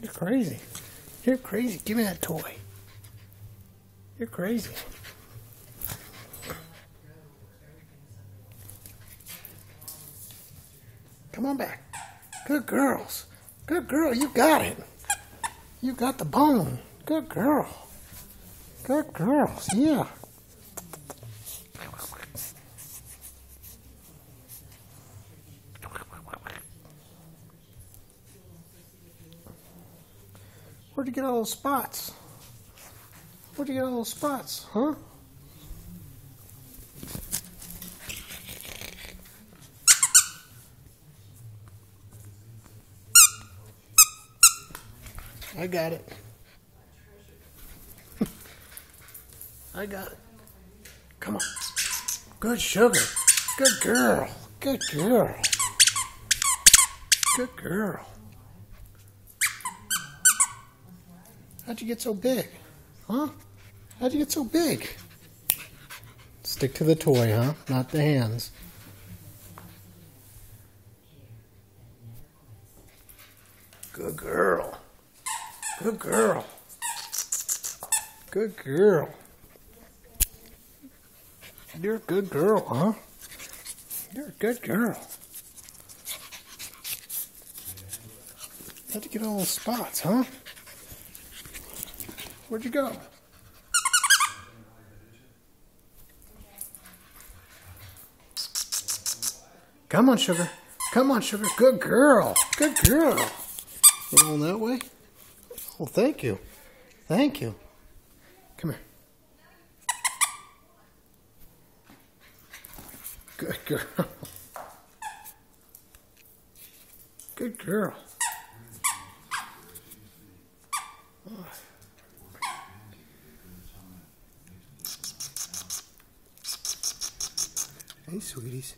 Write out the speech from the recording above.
You're crazy. You're crazy. Give me that toy. You're crazy. Come on back. Good girls. Good girl. You got it. You got the bone. Good girl. Good girls. Yeah. Where'd you get all those spots? Where'd you get all those spots, huh? I got it. I got it. Come on. Good sugar. Good girl. Good girl. Good girl. How'd you get so big? Huh? How'd you get so big? Stick to the toy, huh? Not the hands. Good girl. Good girl. Good girl. You're a good girl, huh? You're a good girl. How'd you get all those spots, huh? Where'd you go? Come on, sugar. Come on, sugar. Good girl. Good girl. You going that way? Oh, thank you. Thank you. Come here. Good girl. Good girl. Hey, sweeties.